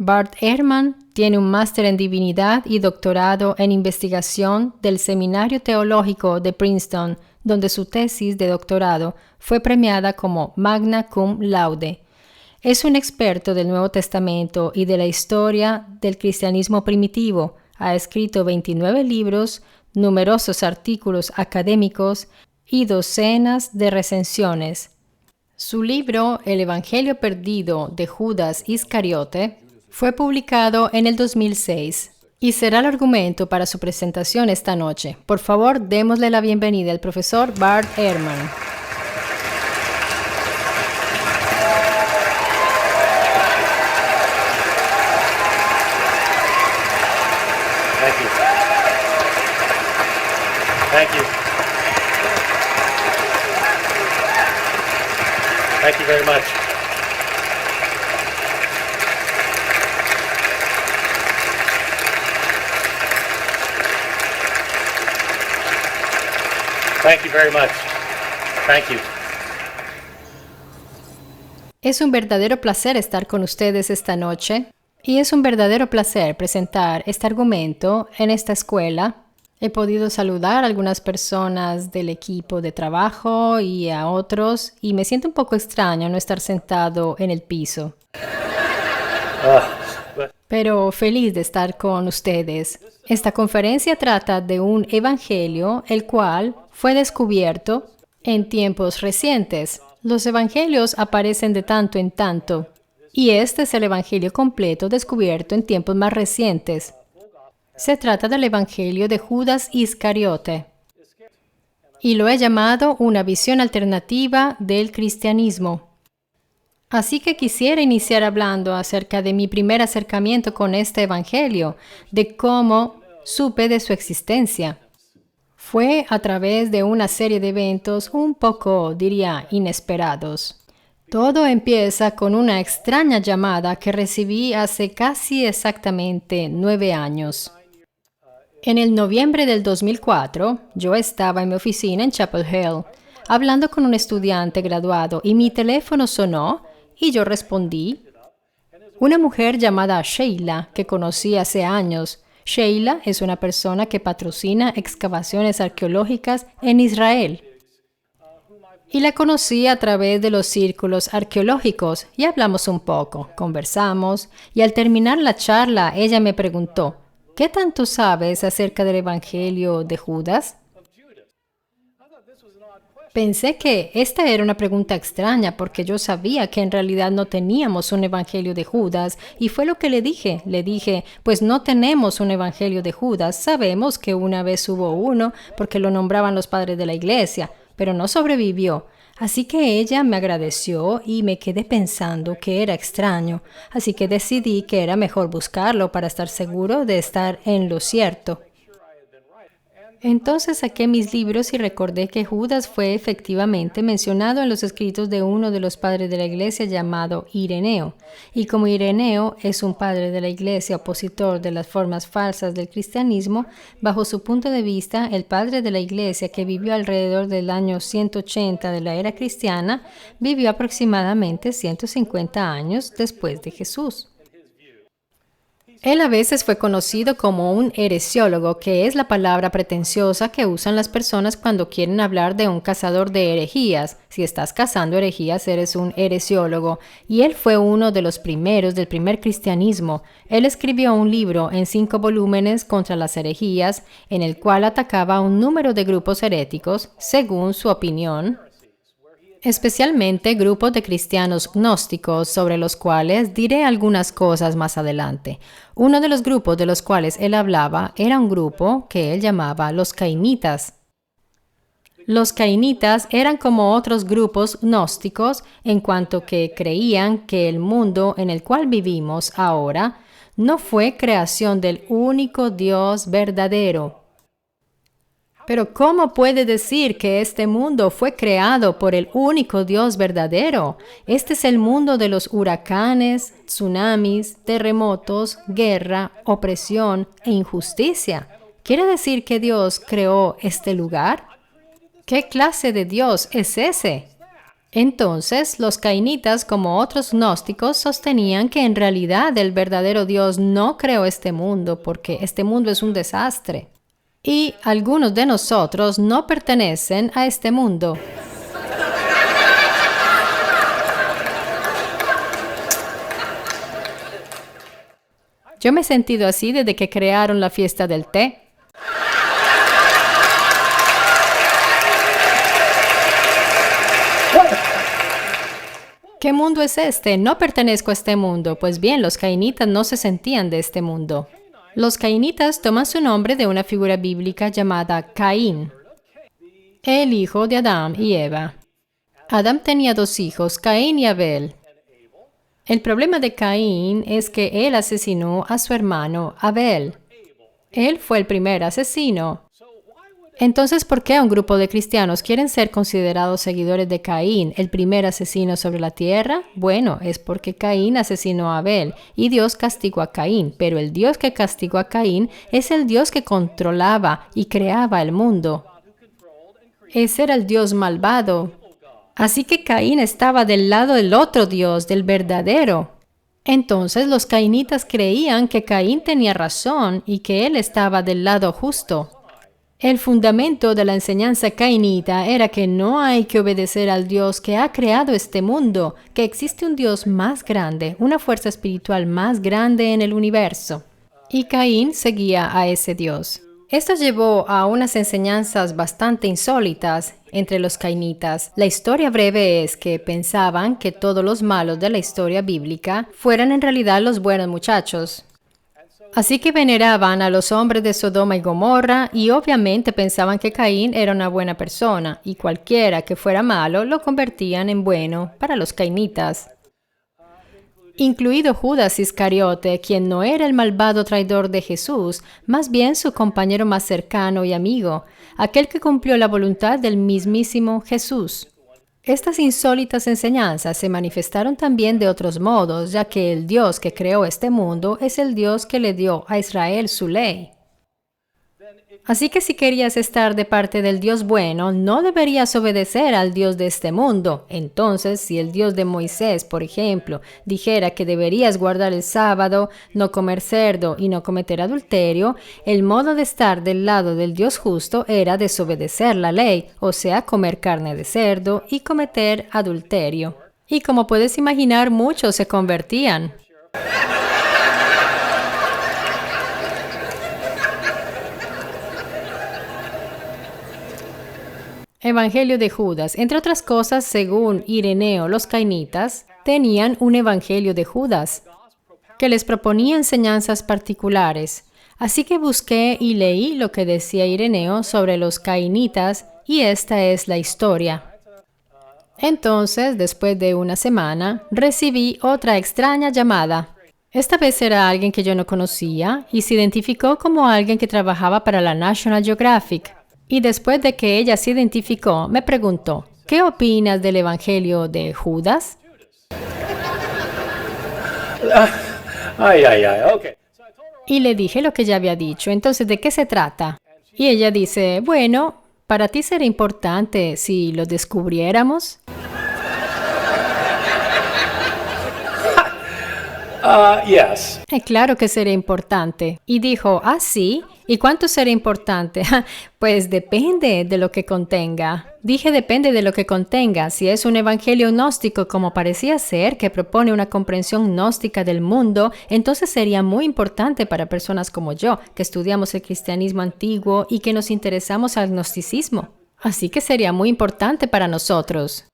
Bart Ehrman tiene un máster en divinidad y doctorado en investigación del Seminario Teológico de Princeton, donde su tesis de doctorado fue premiada como magna cum laude. Es un experto del Nuevo Testamento y de la historia del cristianismo primitivo. Ha escrito 29 libros, numerosos artículos académicos y docenas de recensiones. Su libro El Evangelio Perdido de Judas Iscariote fue publicado en el 2006 y será el argumento para su presentación esta noche. Por favor, démosle la bienvenida al profesor Bart Ehrman. Thank you. Thank you. Thank you very much. Thank you very much. Thank you. Es un verdadero placer estar con ustedes esta noche y es un verdadero placer presentar este argumento en esta escuela. He podido saludar a algunas personas del equipo de trabajo y a otros y me siento un poco extraño no estar sentado en el piso. Pero feliz de estar con ustedes. Esta conferencia trata de un evangelio el cual fue descubierto en tiempos recientes. Los evangelios aparecen de tanto en tanto, y este es el evangelio completo descubierto en tiempos más recientes. Se trata del evangelio de Judas Iscariote, y lo he llamado una visión alternativa del cristianismo. Así que quisiera iniciar hablando acerca de mi primer acercamiento con este evangelio, de cómo supe de su existencia. Fue a través de una serie de eventos un poco, diría, inesperados. Todo empieza con una extraña llamada que recibí hace casi exactamente 9 años. En el noviembre del 2004, yo estaba en mi oficina en Chapel Hill, hablando con un estudiante graduado y mi teléfono sonó y yo respondí. Una mujer llamada Sheila, que conocí hace años. Sheila es una persona que patrocina excavaciones arqueológicas en Israel. Y la conocí a través de los círculos arqueológicos y hablamos un poco, conversamos y al terminar la charla ella me preguntó, ¿qué tanto sabes acerca del Evangelio de Judas? Pensé que esta era una pregunta extraña porque yo sabía que en realidad no teníamos un evangelio de Judas y fue lo que le dije. Le dije, pues no tenemos un evangelio de Judas, sabemos que una vez hubo uno porque lo nombraban los padres de la iglesia, pero no sobrevivió. Así que ella me agradeció y me quedé pensando que era extraño, así que decidí que era mejor buscarlo para estar seguro de estar en lo cierto. Entonces saqué mis libros y recordé que Judas fue efectivamente mencionado en los escritos de uno de los padres de la iglesia llamado Ireneo. Y como Ireneo es un padre de la iglesia opositor de las formas falsas del cristianismo, bajo su punto de vista, el padre de la iglesia que vivió alrededor del año 180 de la era cristiana, vivió aproximadamente 150 años después de Jesús. Él a veces fue conocido como un heresiólogo, que es la palabra pretenciosa que usan las personas cuando quieren hablar de un cazador de herejías. Si estás cazando herejías, eres un heresiólogo. Y él fue uno de los primeros del primer cristianismo. Él escribió un libro en 5 volúmenes contra las herejías, en el cual atacaba a un número de grupos heréticos, según su opinión, especialmente grupos de cristianos gnósticos, sobre los cuales diré algunas cosas más adelante. Uno de los grupos de los cuales él hablaba era un grupo que él llamaba los cainitas. Los cainitas eran como otros grupos gnósticos en cuanto que creían que el mundo en el cual vivimos ahora no fue creación del único Dios verdadero. Pero ¿cómo puede decir que este mundo fue creado por el único Dios verdadero? Este es el mundo de los huracanes, tsunamis, terremotos, guerra, opresión e injusticia. ¿Quiere decir que Dios creó este lugar? ¿Qué clase de Dios es ese? Entonces, los cainitas, como otros gnósticos, sostenían que en realidad el verdadero Dios no creó este mundo porque este mundo es un desastre. Y algunos de nosotros no pertenecen a este mundo. Yo me he sentido así desde que crearon la fiesta del té. ¿Qué mundo es este? No pertenezco a este mundo. Pues bien, los cainitas no se sentían de este mundo. Los cainitas toman su nombre de una figura bíblica llamada Caín, el hijo de Adán y Eva. Adán tenía dos hijos, Caín y Abel. El problema de Caín es que él asesinó a su hermano Abel. Él fue el primer asesino. Entonces, ¿por qué un grupo de cristianos quieren ser considerados seguidores de Caín, el primer asesino sobre la tierra? Bueno, es porque Caín asesinó a Abel y Dios castigó a Caín, pero el Dios que castigó a Caín es el Dios que controlaba y creaba el mundo. Ese era el Dios malvado. Así que Caín estaba del lado del otro Dios, del verdadero. Entonces los cainitas creían que Caín tenía razón y que él estaba del lado justo. El fundamento de la enseñanza cainita era que no hay que obedecer al Dios que ha creado este mundo, que existe un Dios más grande, una fuerza espiritual más grande en el universo. Y Caín seguía a ese Dios. Esto llevó a unas enseñanzas bastante insólitas entre los cainitas. La historia breve es que pensaban que todos los malos de la historia bíblica fueran en realidad los buenos muchachos. Así que veneraban a los hombres de Sodoma y Gomorra y obviamente pensaban que Caín era una buena persona y cualquiera que fuera malo lo convertían en bueno para los cainitas. Incluido Judas Iscariote, quien no era el malvado traidor de Jesús, más bien su compañero más cercano y amigo, aquel que cumplió la voluntad del mismísimo Jesús. Estas insólitas enseñanzas se manifestaron también de otros modos, ya que el Dios que creó este mundo es el Dios que le dio a Israel su ley. Así que si querías estar de parte del Dios bueno, no deberías obedecer al Dios de este mundo. Entonces, si el Dios de Moisés, por ejemplo, dijera que deberías guardar el sábado, no comer cerdo y no cometer adulterio, el modo de estar del lado del Dios justo era desobedecer la ley, o sea, comer carne de cerdo y cometer adulterio. Y como puedes imaginar, muchos se convertían. Evangelio de Judas. Entre otras cosas, según Ireneo, los cainitas tenían un evangelio de Judas que les proponía enseñanzas particulares. Así que busqué y leí lo que decía Ireneo sobre los cainitas y esta es la historia. Entonces, después de una semana, recibí otra extraña llamada. Esta vez era alguien que yo no conocía y se identificó como alguien que trabajaba para la National Geographic. Y después de que ella se identificó, me preguntó, ¿qué opinas del Evangelio de Judas? Okay. Y le dije lo que ya había dicho. Entonces, ¿de qué se trata? Y ella dice, bueno, ¿para ti sería importante si lo descubriéramos? Yes. Claro que sería importante. Y dijo, ¿ah, sí? ¿Y cuánto sería importante? Pues depende de lo que contenga. Dije depende de lo que contenga. Si es un evangelio gnóstico como parecía ser, que propone una comprensión gnóstica del mundo, entonces sería muy importante para personas como yo, que estudiamos el cristianismo antiguo y que nos interesamos al gnosticismo. Así que sería muy importante para nosotros.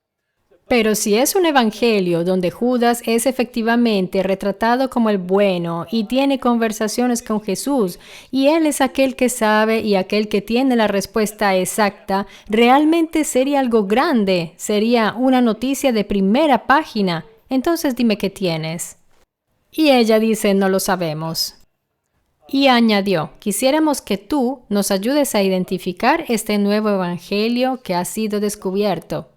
Pero si es un evangelio donde Judas es efectivamente retratado como el bueno y tiene conversaciones con Jesús y él es aquel que sabe y aquel que tiene la respuesta exacta, realmente sería algo grande, sería una noticia de primera página. Entonces dime qué tienes. Y ella dice, no lo sabemos. Y añadió, quisiéramos que tú nos ayudes a identificar este nuevo evangelio que ha sido descubierto.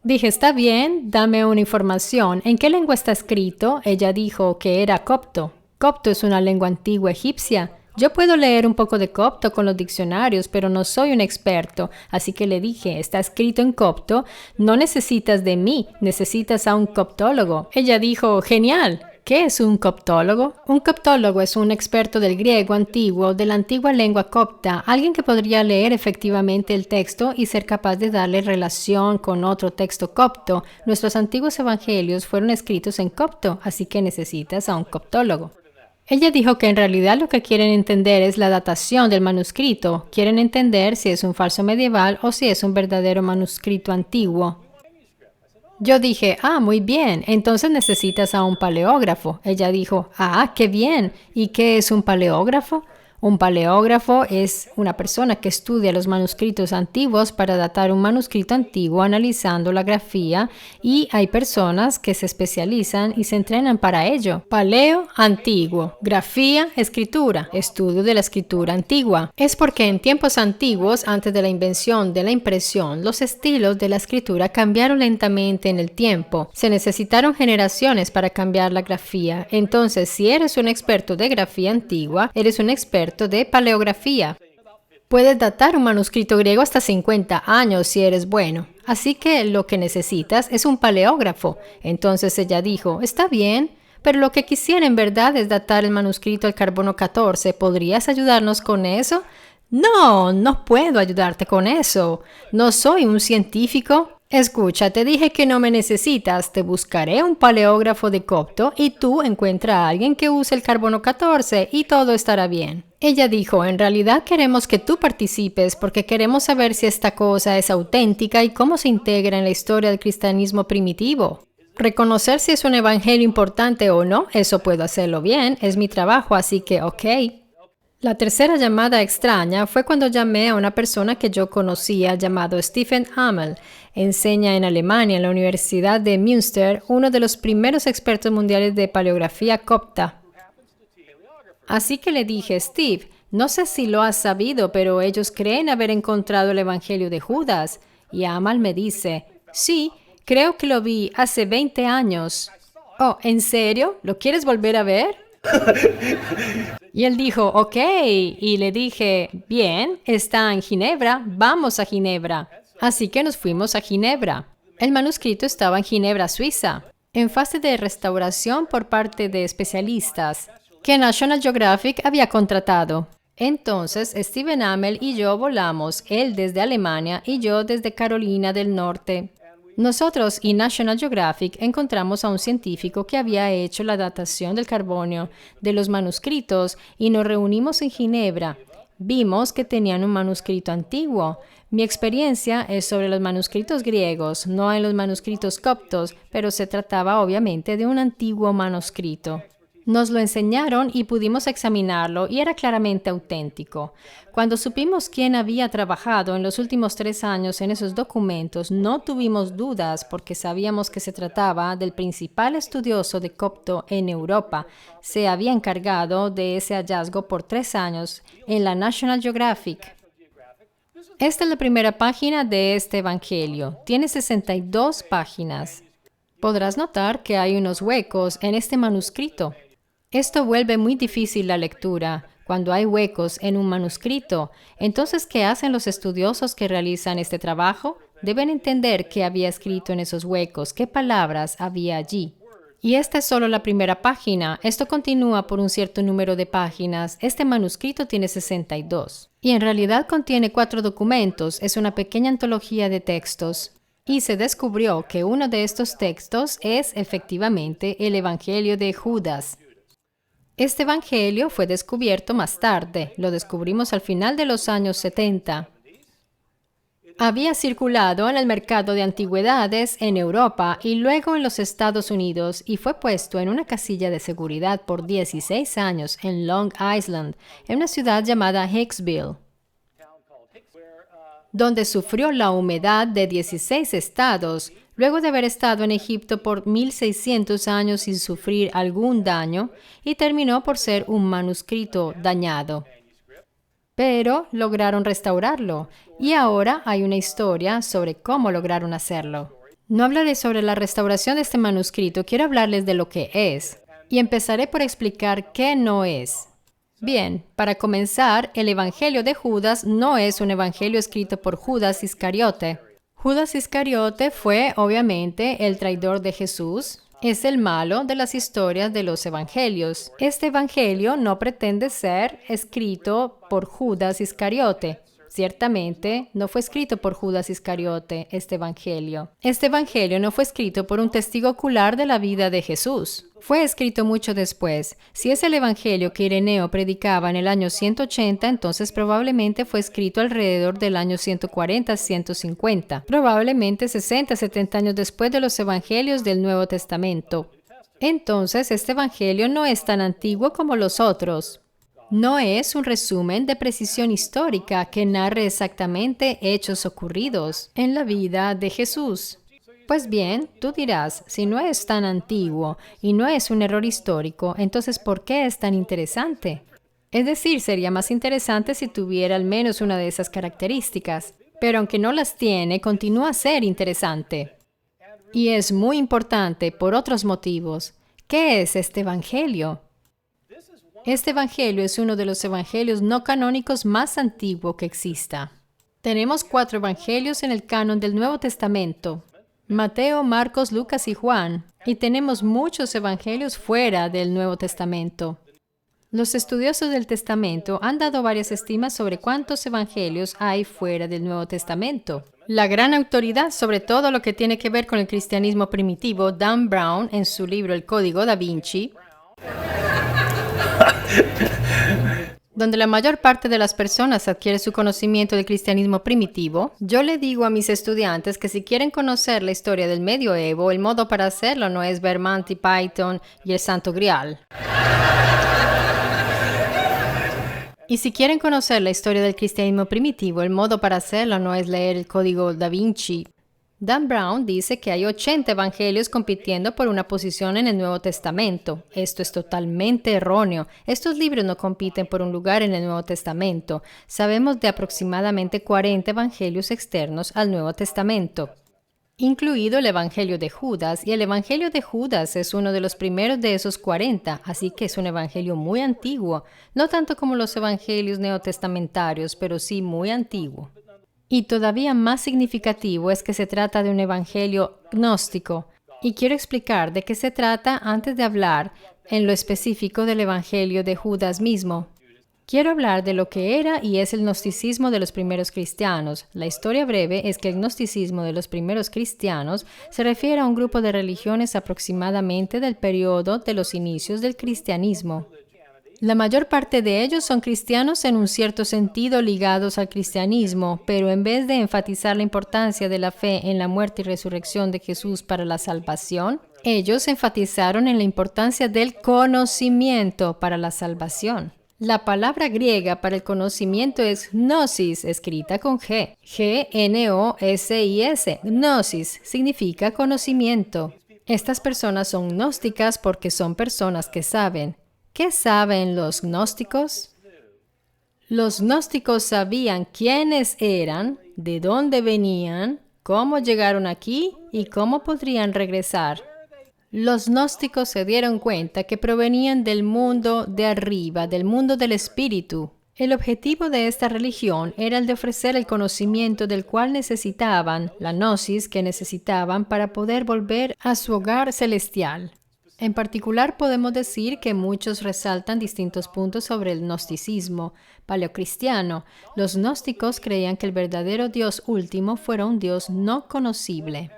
Dije, está bien, dame una información. ¿En qué lengua está escrito? Ella dijo que era copto. Copto es una lengua antigua egipcia. Yo puedo leer un poco de copto con los diccionarios, pero no soy un experto. Así que le dije, está escrito en copto, no necesitas de mí, necesitas a un coptólogo. Ella dijo, genial. ¿Qué es un coptólogo? Un coptólogo es un experto del griego antiguo, de la antigua lengua copta, alguien que podría leer efectivamente el texto y ser capaz de darle relación con otro texto copto. Nuestros antiguos evangelios fueron escritos en copto, así que necesitas a un coptólogo. Ella dijo que en realidad lo que quieren entender es la datación del manuscrito. Quieren entender si es un falso medieval o si es un verdadero manuscrito antiguo. Yo dije, muy bien, entonces necesitas a un paleógrafo. Ella dijo, qué bien. ¿Y qué es un paleógrafo? Un paleógrafo es una persona que estudia los manuscritos antiguos para datar un manuscrito antiguo analizando la grafía y hay personas que se especializan y se entrenan para ello. Paleo, antiguo. Grafía, escritura. Estudio de la escritura antigua. Es porque en tiempos antiguos, antes de la invención de la impresión, los estilos de la escritura cambiaron lentamente en el tiempo. Se necesitaron generaciones para cambiar la grafía. Entonces, si eres un experto de grafía antigua, eres un experto de paleografía. Puedes datar un manuscrito griego hasta 50 años si eres bueno. Así que lo que necesitas es un paleógrafo. Entonces ella dijo, está bien, pero lo que quisiera en verdad es datar el manuscrito al carbono 14. ¿Podrías ayudarnos con eso? No, no puedo ayudarte con eso. No soy un científico. Escucha, te dije que no me necesitas, te buscaré un paleógrafo de copto y tú encuentra a alguien que use el carbono 14 y todo estará bien. Ella dijo, en realidad queremos que tú participes porque queremos saber si esta cosa es auténtica y cómo se integra en la historia del cristianismo primitivo. Reconocer si es un evangelio importante o no, eso puedo hacerlo bien, es mi trabajo, así que ok. La tercera llamada extraña fue cuando llamé a una persona que yo conocía llamado Stephen Hamel. Enseña en Alemania en la Universidad de Münster, uno de los primeros expertos mundiales de paleografía copta. Así que le dije, Steve, no sé si lo has sabido, pero ellos creen haber encontrado el Evangelio de Judas. Y Hamel me dice, sí, creo que lo vi hace 20 años. Oh, ¿en serio? ¿Lo quieres volver a ver? Y él dijo, ok, y le dije, bien, está en Ginebra, vamos a Ginebra. Así que nos fuimos a Ginebra. El manuscrito estaba en Ginebra, Suiza, en fase de restauración por parte de especialistas que National Geographic había contratado. Entonces, Stephen Hamel y yo volamos, él desde Alemania y yo desde Carolina del Norte. Nosotros y National Geographic encontramos a un científico que había hecho la datación del carbonio de los manuscritos y nos reunimos en Ginebra. Vimos que tenían un manuscrito antiguo. Mi experiencia es sobre los manuscritos griegos, no en los manuscritos coptos, pero se trataba obviamente de un antiguo manuscrito. Nos lo enseñaron y pudimos examinarlo y era claramente auténtico. Cuando supimos quién había trabajado en los últimos 3 años en esos documentos, no tuvimos dudas porque sabíamos que se trataba del principal estudioso de copto en Europa. Se había encargado de ese hallazgo por 3 años en la National Geographic. Esta es la primera página de este evangelio. Tiene 62 páginas. Podrás notar que hay unos huecos en este manuscrito. Esto vuelve muy difícil la lectura cuando hay huecos en un manuscrito. Entonces, ¿qué hacen los estudiosos que realizan este trabajo? Deben entender qué había escrito en esos huecos, qué palabras había allí. Y esta es solo la primera página. Esto continúa por un cierto número de páginas. Este manuscrito tiene 62. Y en realidad contiene 4 documentos. Es una pequeña antología de textos. Y se descubrió que uno de estos textos es efectivamente el Evangelio de Judas. Este evangelio fue descubierto más tarde, lo descubrimos al final de los años 70. Había circulado en el mercado de antigüedades en Europa y luego en los Estados Unidos y fue puesto en una casilla de seguridad por 16 años en Long Island, en una ciudad llamada Hicksville, donde sufrió la humedad de 16 estados, luego de haber estado en Egipto por 1600 años sin sufrir algún daño, y terminó por ser un manuscrito dañado. Pero lograron restaurarlo, y ahora hay una historia sobre cómo lograron hacerlo. No hablaré sobre la restauración de este manuscrito, quiero hablarles de lo que es, y empezaré por explicar qué no es. Bien, para comenzar, el Evangelio de Judas no es un evangelio escrito por Judas Iscariote. Judas Iscariote fue, obviamente, el traidor de Jesús. Es el malo de las historias de los evangelios. Este evangelio no pretende ser escrito por Judas Iscariote. Ciertamente, no fue escrito por Judas Iscariote este evangelio. Este evangelio no fue escrito por un testigo ocular de la vida de Jesús. Fue escrito mucho después. Si es el evangelio que Ireneo predicaba en el año 180, entonces probablemente fue escrito alrededor del año 140-150, probablemente 60-70 años después de los evangelios del Nuevo Testamento. Entonces, este evangelio no es tan antiguo como los otros. No es un resumen de precisión histórica que narre exactamente hechos ocurridos en la vida de Jesús. Pues bien, tú dirás, si no es tan antiguo y no es un error histórico, entonces ¿por qué es tan interesante? Es decir, sería más interesante si tuviera al menos una de esas características, pero aunque no las tiene, continúa a ser interesante. Y es muy importante por otros motivos. ¿Qué es este evangelio? Este evangelio es uno de los evangelios no canónicos más antiguo que exista. Tenemos 4 evangelios en el canon del Nuevo Testamento: Mateo, Marcos, Lucas y Juan, y tenemos muchos evangelios fuera del Nuevo Testamento. Los estudiosos del Testamento han dado varias estimas sobre cuántos evangelios hay fuera del Nuevo Testamento. La gran autoridad sobre todo lo que tiene que ver con el cristianismo primitivo, Dan Brown, en su libro El Código da Vinci, donde la mayor parte de las personas adquiere su conocimiento del cristianismo primitivo, yo le digo a mis estudiantes que si quieren conocer la historia del medioevo, el modo para hacerlo no es ver Monty Python y el Santo Grial. Y si quieren conocer la historia del cristianismo primitivo, el modo para hacerlo no es leer el Código da Vinci. Dan Brown dice que hay 80 evangelios compitiendo por una posición en el Nuevo Testamento. Esto es totalmente erróneo. Estos libros no compiten por un lugar en el Nuevo Testamento. Sabemos de aproximadamente 40 evangelios externos al Nuevo Testamento, incluido el Evangelio de Judas, y el Evangelio de Judas es uno de los primeros de esos 40, así que es un evangelio muy antiguo, no tanto como los evangelios neotestamentarios, pero sí muy antiguo. Y todavía más significativo es que se trata de un evangelio gnóstico. Y quiero explicar de qué se trata antes de hablar en lo específico del evangelio de Judas mismo. Quiero hablar de lo que era y es el gnosticismo de los primeros cristianos. La historia breve es que el gnosticismo de los primeros cristianos se refiere a un grupo de religiones aproximadamente del periodo de los inicios del cristianismo. La mayor parte de ellos son cristianos en un cierto sentido ligados al cristianismo, pero en vez de enfatizar la importancia de la fe en la muerte y resurrección de Jesús para la salvación, ellos enfatizaron en la importancia del conocimiento para la salvación. La palabra griega para el conocimiento es gnosis, escrita con G. G-N-O-S-I-S. Gnosis significa conocimiento. Estas personas son gnósticas porque son personas que saben. ¿Qué saben los gnósticos? Los gnósticos sabían quiénes eran, de dónde venían, cómo llegaron aquí y cómo podrían regresar. Los gnósticos se dieron cuenta que provenían del mundo de arriba, del mundo del espíritu. El objetivo de esta religión era el de ofrecer el conocimiento del cual necesitaban, la gnosis que necesitaban para poder volver a su hogar celestial. En particular, podemos decir que muchos resaltan distintos puntos sobre el gnosticismo paleocristiano. Los gnósticos creían que el verdadero Dios último fuera un Dios no conocible.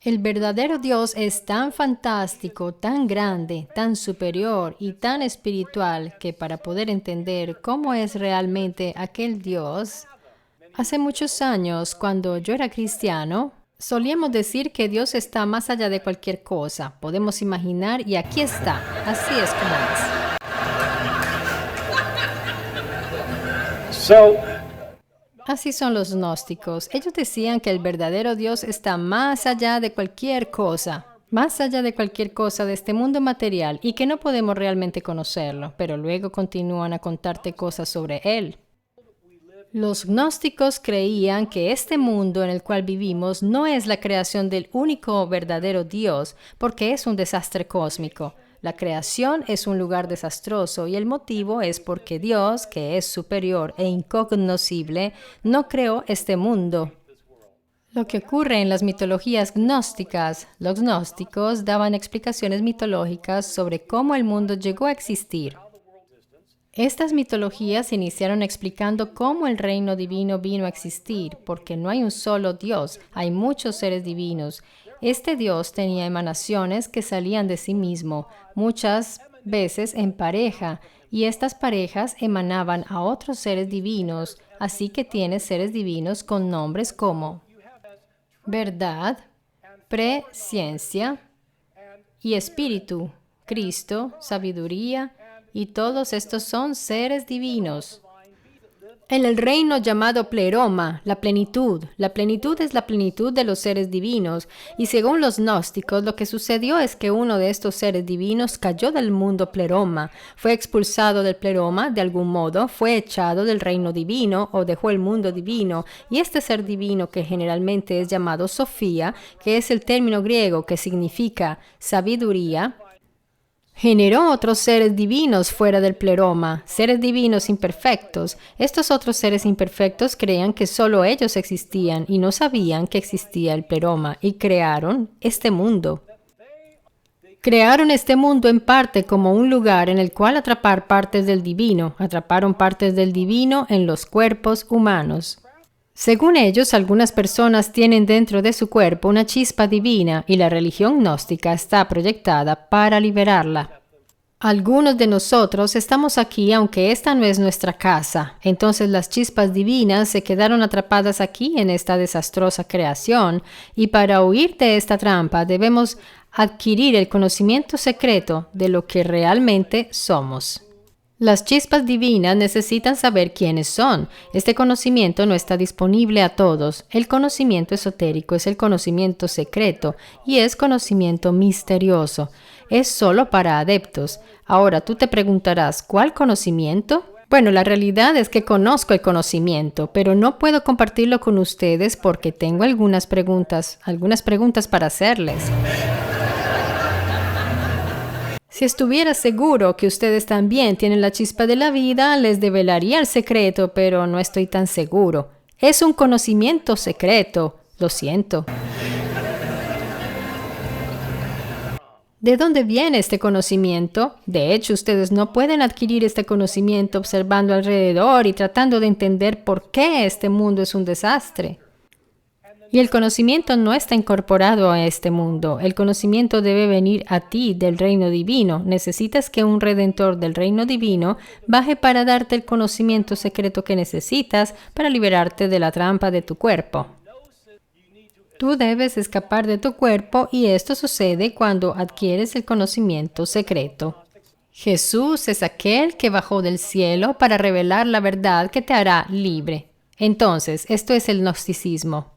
El verdadero Dios es tan fantástico, tan grande, tan superior y tan espiritual que para poder entender cómo es realmente aquel Dios, hace muchos años, cuando yo era cristiano, solíamos decir que Dios está más allá de cualquier cosa. Podemos imaginar y aquí está. Así es como es. Así son los gnósticos. Ellos decían que el verdadero Dios está más allá de cualquier cosa. Más allá de cualquier cosa de este mundo material y que no podemos realmente conocerlo. Pero luego continúan a contarte cosas sobre Él. Los gnósticos creían que este mundo en el cual vivimos no es la creación del único verdadero Dios, porque es un desastre cósmico. La creación es un lugar desastroso y el motivo es porque Dios, que es superior e incognoscible, no creó este mundo. Lo que ocurre en las mitologías gnósticas, los gnósticos daban explicaciones mitológicas sobre cómo el mundo llegó a existir. Estas mitologías iniciaron explicando cómo el reino divino vino a existir, porque no hay un solo Dios, hay muchos seres divinos. Este Dios tenía emanaciones que salían de sí mismo, muchas veces en pareja, y estas parejas emanaban a otros seres divinos, así que tiene seres divinos con nombres como verdad, presciencia y espíritu, Cristo, sabiduría, y todos estos son seres divinos. En el reino llamado pleroma, la plenitud es la plenitud de los seres divinos, y según los gnósticos, lo que sucedió es que uno de estos seres divinos cayó del mundo pleroma, fue expulsado del pleroma de algún modo, fue echado del reino divino o dejó el mundo divino, y este ser divino, que generalmente es llamado Sofía, que es el término griego que significa sabiduría, generó otros seres divinos fuera del pleroma, seres divinos imperfectos. Estos otros seres imperfectos creían que solo ellos existían y no sabían que existía el pleroma y crearon este mundo. Crearon este mundo en parte como un lugar en el cual atrapar partes del divino. Atraparon partes del divino en los cuerpos humanos. Según ellos, algunas personas tienen dentro de su cuerpo una chispa divina y la religión gnóstica está proyectada para liberarla. Algunos de nosotros estamos aquí aunque esta no es nuestra casa. Entonces las chispas divinas se quedaron atrapadas aquí en esta desastrosa creación y para huir de esta trampa debemos adquirir el conocimiento secreto de lo que realmente somos. Las chispas divinas necesitan saber quiénes son. Este conocimiento no está disponible a todos. El conocimiento esotérico es el conocimiento secreto y es conocimiento misterioso. Es solo para adeptos. Ahora tú te preguntarás, ¿cuál conocimiento? Bueno, la realidad es que conozco el conocimiento, pero no puedo compartirlo con ustedes porque tengo algunas preguntas para hacerles. Si estuviera seguro que ustedes también tienen la chispa de la vida, les develaría el secreto, pero no estoy tan seguro. Es un conocimiento secreto. Lo siento. ¿De dónde viene este conocimiento? De hecho, ustedes no pueden adquirir este conocimiento observando alrededor y tratando de entender por qué este mundo es un desastre. Y el conocimiento no está incorporado a este mundo. El conocimiento debe venir a ti del reino divino. Necesitas que un redentor del reino divino baje para darte el conocimiento secreto que necesitas para liberarte de la trampa de tu cuerpo. Tú debes escapar de tu cuerpo y esto sucede cuando adquieres el conocimiento secreto. Jesús es aquel que bajó del cielo para revelar la verdad que te hará libre. Entonces, esto es el gnosticismo.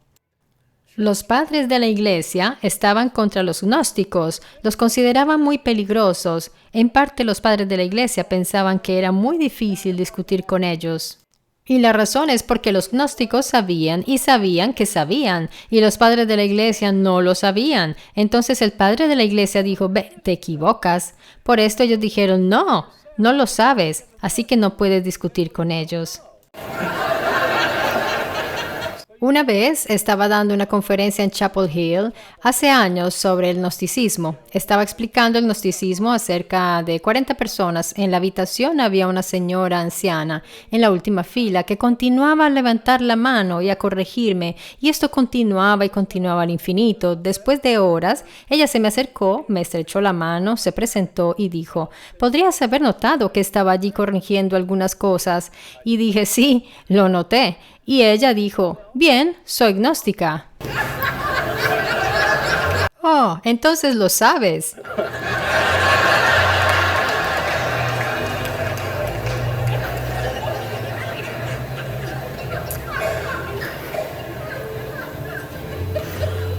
Los padres de la iglesia estaban contra los gnósticos, los consideraban muy peligrosos. En parte los padres de la iglesia pensaban que era muy difícil discutir con ellos. Y la razón es porque los gnósticos sabían y sabían que sabían, y los padres de la iglesia no lo sabían. Entonces el padre de la iglesia dijo, ve, te equivocas. Por esto ellos dijeron, no lo sabes, así que no puedes discutir con ellos. Una vez estaba dando una conferencia en Chapel Hill hace años sobre el gnosticismo. Estaba explicando el gnosticismo a cerca de 40 personas. En la habitación había una señora anciana en la última fila que continuaba a levantar la mano y a corregirme. Y esto continuaba y continuaba al infinito. Después de horas, ella se me acercó, me estrechó la mano, se presentó y dijo, ¿podrías haber notado que estaba allí corrigiendo algunas cosas? Y dije, sí, lo noté. Y ella dijo, bien, soy gnóstica. Oh, entonces lo sabes.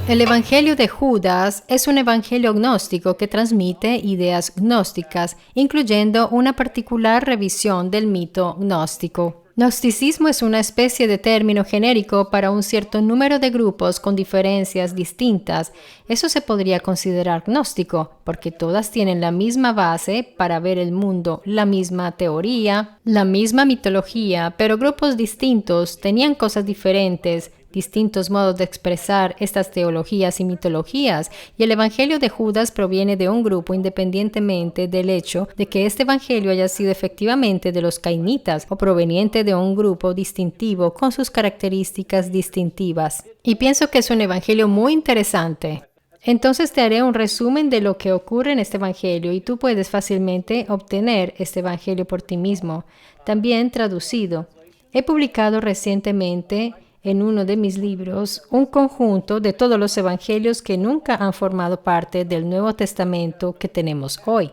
El Evangelio de Judas es un evangelio gnóstico que transmite ideas gnósticas, incluyendo una particular revisión del mito gnóstico. Gnosticismo es una especie de término genérico para un cierto número de grupos con diferencias distintas. Eso se podría considerar gnóstico, porque todas tienen la misma base para ver el mundo, la misma teoría, la misma mitología, pero grupos distintos tenían cosas diferentes, distintos modos de expresar estas teologías y mitologías, y el Evangelio de Judas proviene de un grupo independientemente del hecho de que este Evangelio haya sido efectivamente de los cainitas o proveniente de un grupo distintivo con sus características distintivas. Y pienso que es un Evangelio muy interesante. Entonces te haré un resumen de lo que ocurre en este Evangelio y tú puedes fácilmente obtener este Evangelio por ti mismo, también traducido. He publicado recientemente en uno de mis libros un conjunto de todos los evangelios que nunca han formado parte del Nuevo Testamento que tenemos hoy.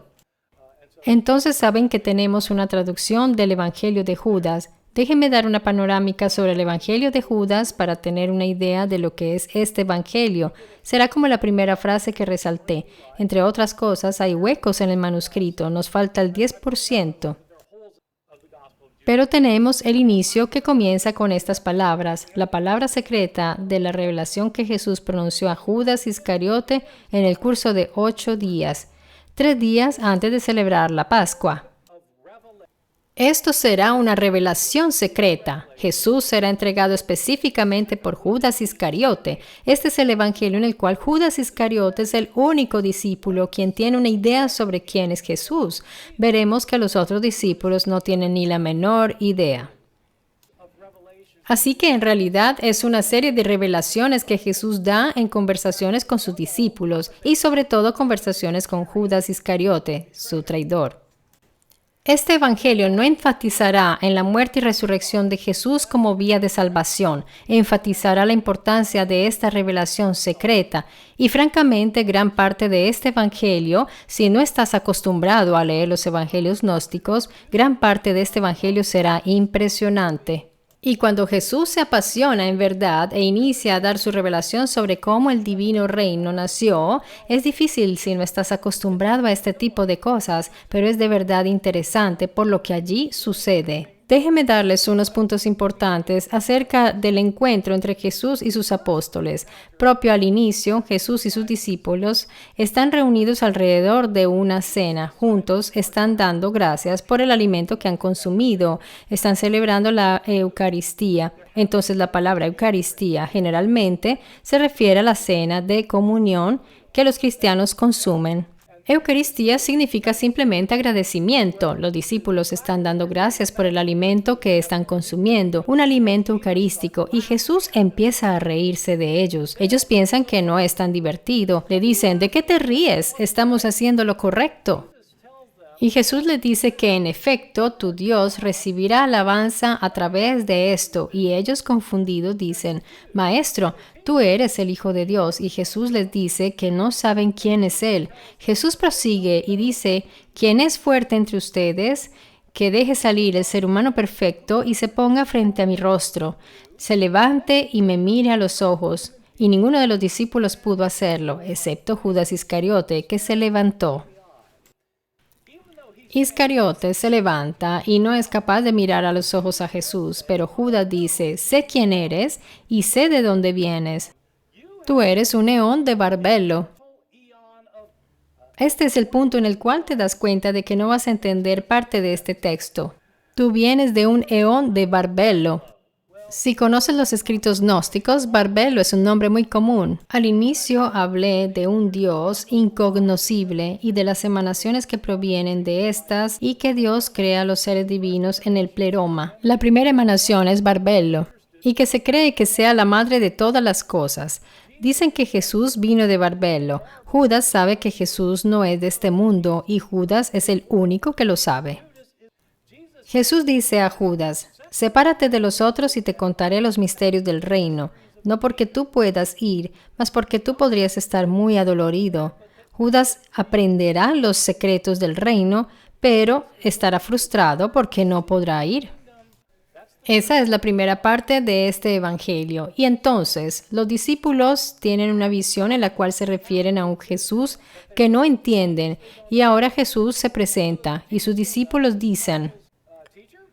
Entonces saben que tenemos una traducción del Evangelio de Judas. Déjenme dar una panorámica sobre el Evangelio de Judas para tener una idea de lo que es este Evangelio. Será como la primera frase que resalté. Entre otras cosas, hay huecos en el manuscrito, nos falta el 10%. Pero tenemos el inicio que comienza con estas palabras, la palabra secreta de la revelación que Jesús pronunció a Judas Iscariote en el curso de 8 días, 3 días antes de celebrar la Pascua. Esto será una revelación secreta. Jesús será entregado específicamente por Judas Iscariote. Este es el evangelio en el cual Judas Iscariote es el único discípulo quien tiene una idea sobre quién es Jesús. Veremos que los otros discípulos no tienen ni la menor idea. Así que en realidad es una serie de revelaciones que Jesús da en conversaciones con sus discípulos y sobre todo conversaciones con Judas Iscariote, su traidor. Este evangelio no enfatizará en la muerte y resurrección de Jesús como vía de salvación, enfatizará la importancia de esta revelación secreta y francamente gran parte de este evangelio, si no estás acostumbrado a leer los evangelios gnósticos, gran parte de este evangelio será impresionante. Y cuando Jesús se apasiona en verdad e inicia a dar su revelación sobre cómo el divino reino nació, es difícil si no estás acostumbrado a este tipo de cosas, pero es de verdad interesante por lo que allí sucede. Déjenme darles unos puntos importantes acerca del encuentro entre Jesús y sus apóstoles. Propio al inicio, Jesús y sus discípulos están reunidos alrededor de una cena. Juntos están dando gracias por el alimento que han consumido. Están celebrando la Eucaristía. Entonces la palabra Eucaristía generalmente se refiere a la cena de comunión que los cristianos consumen. Eucaristía significa simplemente agradecimiento. Los discípulos están dando gracias por el alimento que están consumiendo, un alimento eucarístico, y Jesús empieza a reírse de ellos. Ellos piensan que no es tan divertido. Le dicen, ¿de qué te ríes? Estamos haciendo lo correcto. Y Jesús les dice que en efecto tu Dios recibirá alabanza a través de esto. Y ellos confundidos dicen, Maestro, tú eres el Hijo de Dios. Y Jesús les dice que no saben quién es Él. Jesús prosigue y dice, ¿quién es fuerte entre ustedes? Que deje salir el ser humano perfecto y se ponga frente a mi rostro. Se levante y me mire a los ojos. Y ninguno de los discípulos pudo hacerlo, excepto Judas Iscariote, que se levantó. Iscariote se levanta y no es capaz de mirar a los ojos a Jesús, pero Judas dice, sé quién eres y sé de dónde vienes. Tú eres un eón de Barbelo. Este es el punto en el cual te das cuenta de que no vas a entender parte de este texto. Tú vienes de un eón de Barbelo. Si conoces los escritos gnósticos, Barbelo es un nombre muy común. Al inicio hablé de un Dios incognoscible y de las emanaciones que provienen de estas y que Dios crea a los seres divinos en el pleroma. La primera emanación es Barbelo y que se cree que sea la madre de todas las cosas. Dicen que Jesús vino de Barbelo. Judas sabe que Jesús no es de este mundo y Judas es el único que lo sabe. Jesús dice a Judas, sepárate de los otros y te contaré los misterios del reino, no porque tú puedas ir, mas porque tú podrías estar muy adolorido. Judas aprenderá los secretos del reino, pero estará frustrado porque no podrá ir. Esa es la primera parte de este evangelio. Y entonces, los discípulos tienen una visión en la cual se refieren a un Jesús que no entienden, y ahora Jesús se presenta, y sus discípulos dicen,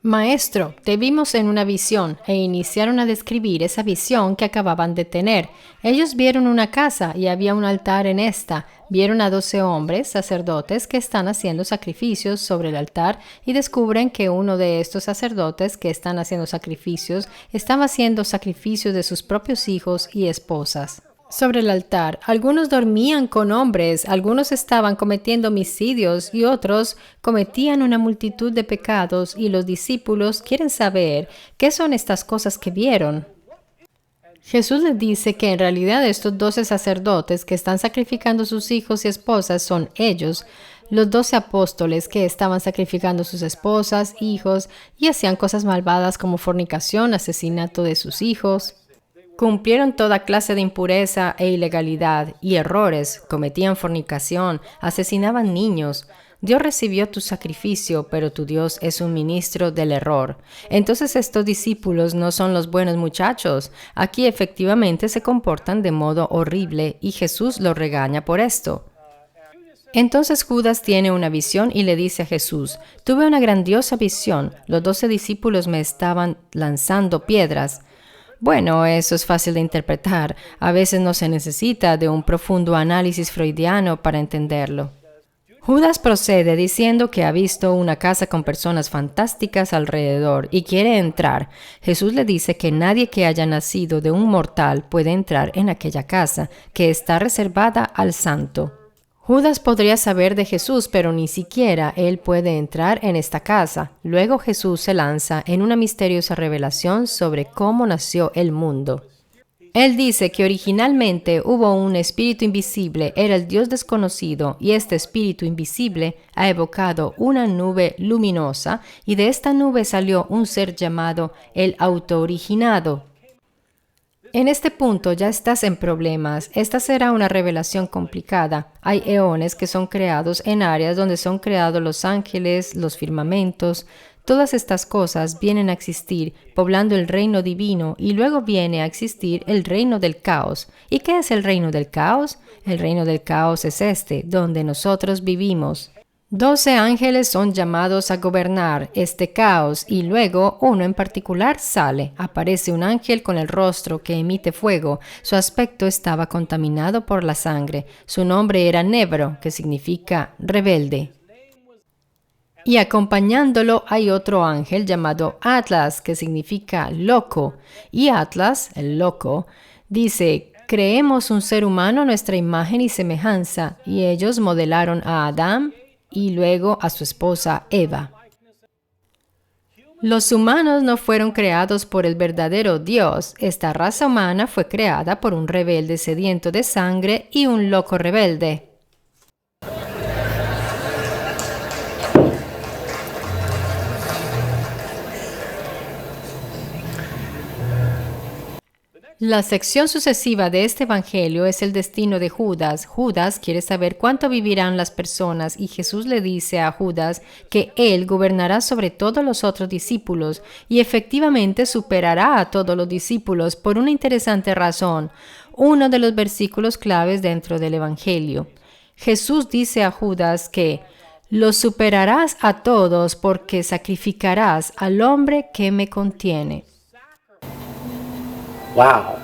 Maestro, te vimos en una visión e iniciaron a describir esa visión que acababan de tener. Ellos vieron una casa y había un altar en esta. Vieron a 12 hombres, sacerdotes, que están haciendo sacrificios sobre el altar y descubren que uno de estos sacerdotes que están haciendo sacrificios estaba haciendo sacrificios de sus propios hijos y esposas. Sobre el altar, algunos dormían con hombres, algunos estaban cometiendo homicidios y otros cometían una multitud de pecados y los discípulos quieren saber qué son estas cosas que vieron. Jesús les dice que en realidad estos 12 sacerdotes que están sacrificando sus hijos y esposas son ellos, los 12 apóstoles que estaban sacrificando sus esposas, hijos y hacían cosas malvadas como fornicación, asesinato de sus hijos. Cumplieron toda clase de impureza e ilegalidad y errores, cometían fornicación, asesinaban niños. Dios recibió tu sacrificio, pero tu Dios es un ministro del error. Entonces estos discípulos no son los buenos muchachos. Aquí efectivamente se comportan de modo horrible y Jesús los regaña por esto. Entonces Judas tiene una visión y le dice a Jesús, tuve una grandiosa visión, los 12 discípulos me estaban lanzando piedras. Bueno, eso es fácil de interpretar. A veces no se necesita de un profundo análisis freudiano para entenderlo. Judas procede diciendo que ha visto una casa con personas fantásticas alrededor y quiere entrar. Jesús le dice que nadie que haya nacido de un mortal puede entrar en aquella casa, que está reservada al santo. Judas podría saber de Jesús, pero ni siquiera él puede entrar en esta casa. Luego Jesús se lanza en una misteriosa revelación sobre cómo nació el mundo. Él dice que originalmente hubo un espíritu invisible, era el Dios desconocido, y este espíritu invisible ha evocado una nube luminosa, y de esta nube salió un ser llamado el autooriginado. En este punto ya estás en problemas. Esta será una revelación complicada. Hay eones que son creados en áreas donde son creados los ángeles, los firmamentos. Todas estas cosas vienen a existir poblando el reino divino y luego viene a existir el reino del caos. ¿Y qué es el reino del caos? El reino del caos es este, donde nosotros vivimos. 12 ángeles son llamados a gobernar este caos y luego uno en particular sale. Aparece un ángel con el rostro que emite fuego. Su aspecto estaba contaminado por la sangre. Su nombre era Nebro, que significa rebelde. Y acompañándolo hay otro ángel llamado Atlas, que significa loco. Y Atlas, el loco, dice, creemos un ser humano a nuestra imagen y semejanza. Y ellos modelaron a Adán y luego a su esposa Eva. Los humanos no fueron creados por el verdadero Dios. Esta raza humana fue creada por un rebelde sediento de sangre y un loco rebelde. La sección sucesiva de este evangelio es el destino de Judas. Judas quiere saber cuánto vivirán las personas y Jesús le dice a Judas que él gobernará sobre todos los otros discípulos y efectivamente superará a todos los discípulos por una interesante razón, uno de los versículos claves dentro del evangelio. Jesús dice a Judas que los superarás a todos porque sacrificarás al hombre que me contiene. Wow.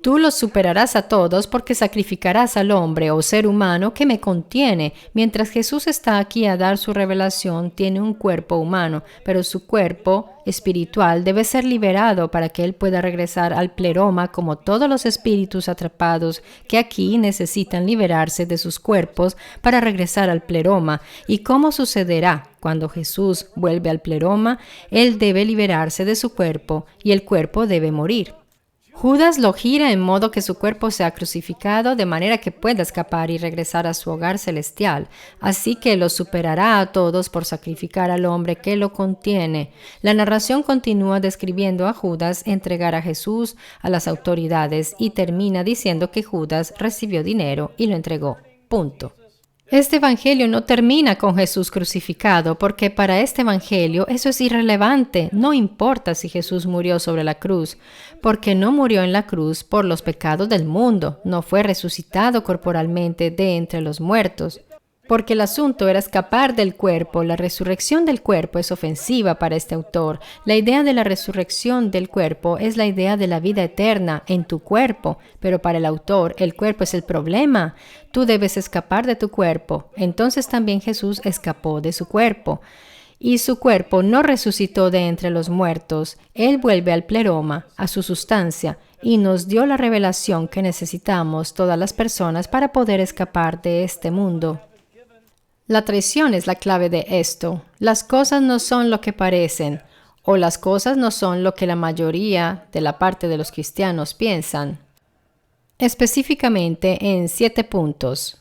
Tú los superarás a todos porque sacrificarás al hombre o ser humano que me contiene. Mientras Jesús está aquí a dar su revelación, tiene un cuerpo humano, pero su cuerpo espiritual debe ser liberado para que él pueda regresar al pleroma como todos los espíritus atrapados que aquí necesitan liberarse de sus cuerpos para regresar al pleroma. ¿Y cómo sucederá? Cuando Jesús vuelve al pleroma, él debe liberarse de su cuerpo y el cuerpo debe morir. Judas lo gira en modo que su cuerpo sea crucificado de manera que pueda escapar y regresar a su hogar celestial. Así que los superará a todos por sacrificar al hombre que lo contiene. La narración continúa describiendo a Judas entregar a Jesús a las autoridades y termina diciendo que Judas recibió dinero y lo entregó. Punto. Este evangelio no termina con Jesús crucificado, porque para este evangelio eso es irrelevante. No importa si Jesús murió sobre la cruz, porque no murió en la cruz por los pecados del mundo, no fue resucitado corporalmente de entre los muertos. porque el asunto era escapar del cuerpo. La resurrección del cuerpo es ofensiva para este autor. La idea de la resurrección del cuerpo es la idea de la vida eterna en tu cuerpo, pero para el autor el cuerpo es el problema. Tú debes escapar de tu cuerpo. Entonces también Jesús escapó de su cuerpo. Y su cuerpo no resucitó de entre los muertos. Él vuelve al pleroma, a su sustancia, y nos dio la revelación que necesitamos todas las personas para poder escapar de este mundo. La traición es la clave de esto. Las cosas no son lo que parecen, o las cosas no son lo que la mayoría de la parte de los cristianos piensan. Específicamente en 7 puntos.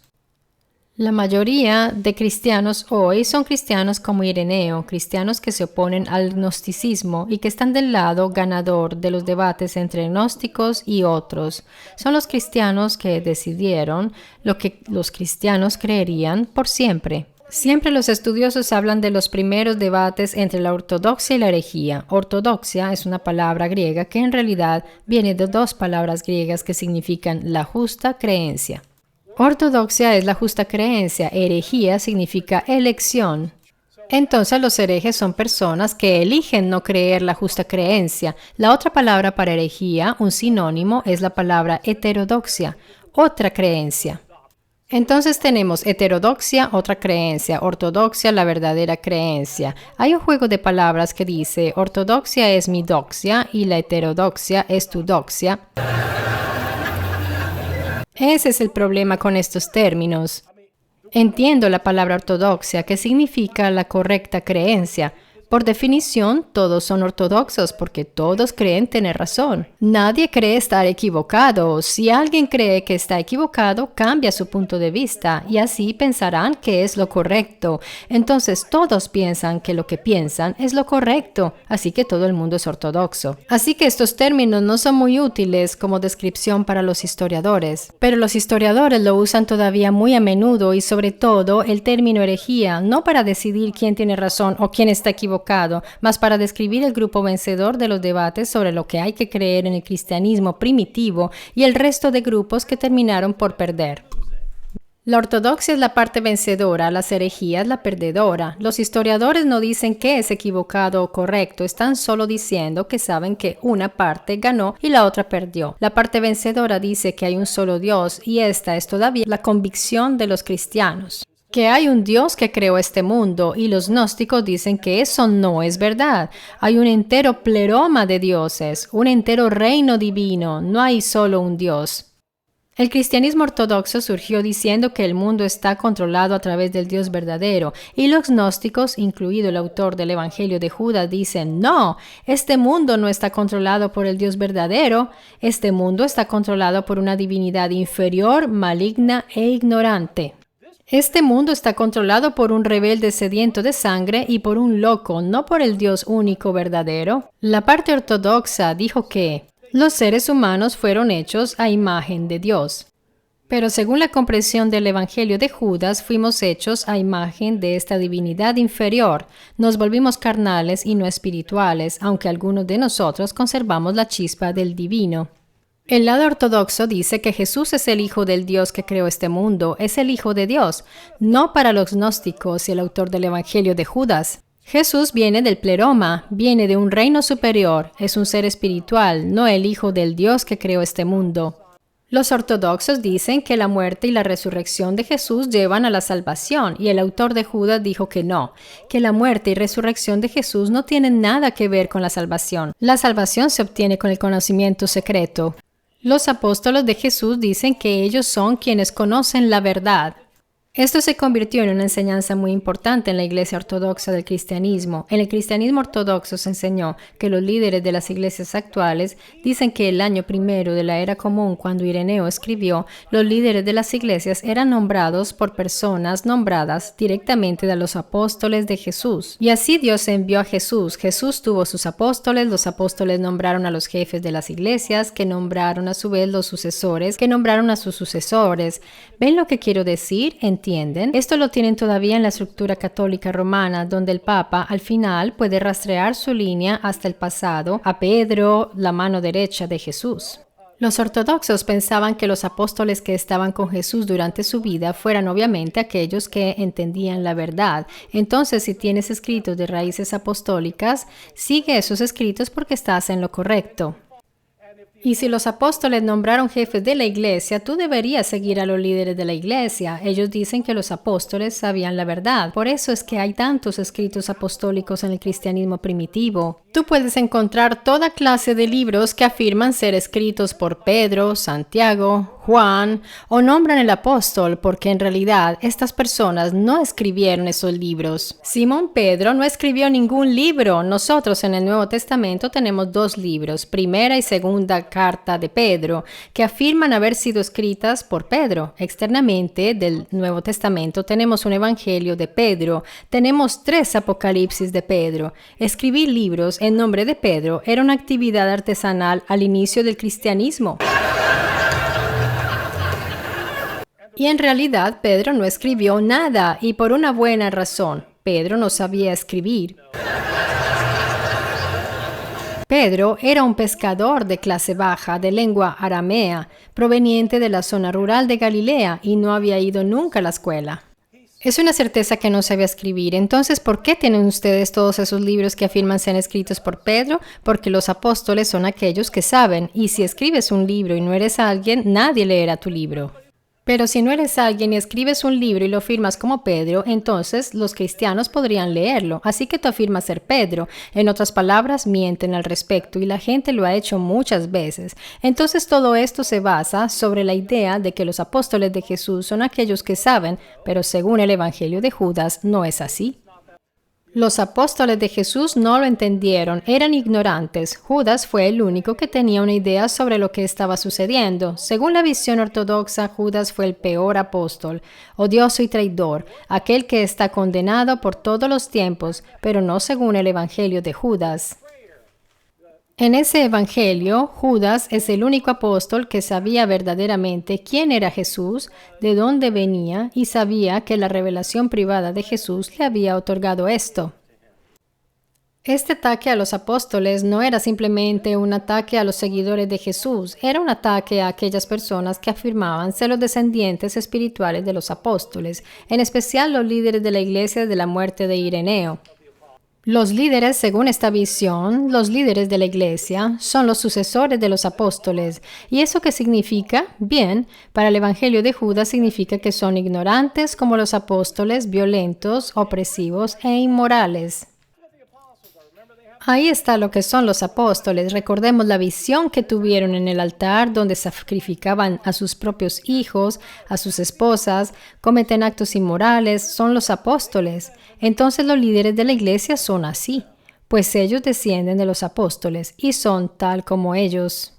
La mayoría de cristianos hoy son cristianos como Ireneo, cristianos que se oponen al gnosticismo y que están del lado ganador de los debates entre gnósticos y otros. Son los cristianos que decidieron lo que los cristianos creerían por siempre. Siempre los estudiosos hablan de los primeros debates entre la ortodoxia y la herejía. Ortodoxia es una palabra griega que en realidad viene de 2 palabras griegas que significan la justa creencia. Ortodoxia es la justa creencia, herejía significa elección. Entonces los herejes son personas que eligen no creer la justa creencia. La otra palabra para herejía, un sinónimo, es la palabra heterodoxia, otra creencia. Entonces tenemos heterodoxia, otra creencia, ortodoxia, la verdadera creencia. Hay un juego de palabras que dice ortodoxia es mi doxia y la heterodoxia es tu doxia. Ese es el problema con estos términos. Entiendo la palabra ortodoxia, que significa la correcta creencia. Por definición, todos son ortodoxos porque todos creen tener razón. Nadie cree estar equivocado. Si alguien cree que está equivocado, cambia su punto de vista y así pensarán que es lo correcto. Entonces todos piensan que lo que piensan es lo correcto, así que todo el mundo es ortodoxo. Así que estos términos no son muy útiles como descripción para los historiadores, pero los historiadores lo usan todavía muy a menudo y sobre todo el término herejía, no para decidir quién tiene razón o quién está equivocado, más para describir el grupo vencedor de los debates sobre lo que hay que creer en el cristianismo primitivo y el resto de grupos que terminaron por perder. La ortodoxia es la parte vencedora, las herejías la perdedora. Los historiadores no dicen qué es equivocado o correcto, están solo diciendo que saben que una parte ganó y la otra perdió. La parte vencedora dice que hay un solo Dios y esta es todavía la convicción de los cristianos. Que hay un Dios que creó este mundo y los gnósticos dicen que eso no es verdad. Hay un entero pleroma de dioses, un entero reino divino, no hay solo un Dios. El cristianismo ortodoxo surgió diciendo que el mundo está controlado a través del Dios verdadero y los gnósticos, incluido el autor del Evangelio de Judas, dicen no, este mundo no está controlado por el Dios verdadero, este mundo está controlado por una divinidad inferior, maligna e ignorante. Este mundo está controlado por un rebelde sediento de sangre y por un loco, no por el Dios único verdadero. La parte ortodoxa dijo que los seres humanos fueron hechos a imagen de Dios. Pero según la comprensión del Evangelio de Judas, fuimos hechos a imagen de esta divinidad inferior. Nos volvimos carnales y no espirituales, aunque algunos de nosotros conservamos la chispa del divino. El lado ortodoxo dice que Jesús es el Hijo del Dios que creó este mundo, es el Hijo de Dios, no para los gnósticos y el autor del Evangelio de Judas. Jesús viene del pleroma, viene de un reino superior, es un ser espiritual, no el Hijo del Dios que creó este mundo. Los ortodoxos dicen que la muerte y la resurrección de Jesús llevan a la salvación, y el autor de Judas dijo que no, que la muerte y resurrección de Jesús no tienen nada que ver con la salvación. La salvación se obtiene con el conocimiento secreto. Los apóstoles de Jesús dicen que ellos son quienes conocen la verdad. Esto se convirtió en una enseñanza muy importante en la iglesia ortodoxa del cristianismo. En el cristianismo ortodoxo se enseñó que los líderes de las iglesias actuales dicen que el año primero de la era común, cuando Ireneo escribió, los líderes de las iglesias eran nombrados por personas nombradas directamente de los apóstoles de Jesús. Y así Dios envió a Jesús. Jesús tuvo sus apóstoles, los apóstoles nombraron a los jefes de las iglesias, que nombraron a su vez los sucesores, que nombraron a sus sucesores. ¿Ven lo que quiero decir? ¿Entienden? Esto lo tienen todavía en la estructura católica romana, donde el Papa al final puede rastrear su línea hasta el pasado, a Pedro, la mano derecha de Jesús. Los ortodoxos pensaban que los apóstoles que estaban con Jesús durante su vida fueran obviamente aquellos que entendían la verdad. Entonces, si tienes escritos de raíces apostólicas, sigue esos escritos porque estás en lo correcto. Y si los apóstoles nombraron jefes de la iglesia, tú deberías seguir a los líderes de la iglesia. Ellos dicen que los apóstoles sabían la verdad. Por eso es que hay tantos escritos apostólicos en el cristianismo primitivo. Tú puedes encontrar toda clase de libros que afirman ser escritos por Pedro, Santiago, Juan, o nombran el apóstol, porque en realidad estas personas no escribieron esos libros. Simón Pedro no escribió ningún libro. Nosotros en el Nuevo Testamento tenemos 2 libros, primera y segunda carta de Pedro, que afirman haber sido escritas por Pedro. Externamente del Nuevo Testamento tenemos un evangelio de Pedro, tenemos 3 apocalipsis de Pedro. Escribir libros en nombre de Pedro era una actividad artesanal al inicio del cristianismo. Y en realidad Pedro no escribió nada, y por una buena razón. Pedro no sabía escribir. Pedro era un pescador de clase baja, de lengua aramea, proveniente de la zona rural de Galilea, y no había ido nunca a la escuela. Es una certeza que no sabía escribir. Entonces, ¿por qué tienen ustedes todos esos libros que afirman ser escritos por Pedro? Porque los apóstoles son aquellos que saben, y si escribes un libro y no eres alguien, nadie leerá tu libro. Pero si no eres alguien y escribes un libro y lo firmas como Pedro, entonces los cristianos podrían leerlo. Así que tú afirmas ser Pedro. En otras palabras, mienten al respecto y la gente lo ha hecho muchas veces. Entonces todo esto se basa sobre la idea de que los apóstoles de Jesús son aquellos que saben, pero según el Evangelio de Judas no es así. Los apóstoles de Jesús no lo entendieron, eran ignorantes. Judas fue el único que tenía una idea sobre lo que estaba sucediendo. Según la visión ortodoxa, Judas fue el peor apóstol, odioso y traidor, aquel que está condenado por todos los tiempos, pero no según el Evangelio de Judas. En ese evangelio, Judas es el único apóstol que sabía verdaderamente quién era Jesús, de dónde venía y sabía que la revelación privada de Jesús le había otorgado esto. Este ataque a los apóstoles no era simplemente un ataque a los seguidores de Jesús, era un ataque a aquellas personas que afirmaban ser los descendientes espirituales de los apóstoles, en especial los líderes de la iglesia de la muerte de Ireneo. Los líderes, según esta visión, los líderes de la iglesia, son los sucesores de los apóstoles. ¿Y eso qué significa? Bien, para el Evangelio de Judas significa que son ignorantes como los apóstoles, violentos, opresivos e inmorales. Ahí está lo que son los apóstoles. Recordemos la visión que tuvieron en el altar donde sacrificaban a sus propios hijos, a sus esposas, cometen actos inmorales, son los apóstoles. Entonces los líderes de la iglesia son así, pues ellos descienden de los apóstoles y son tal como ellos.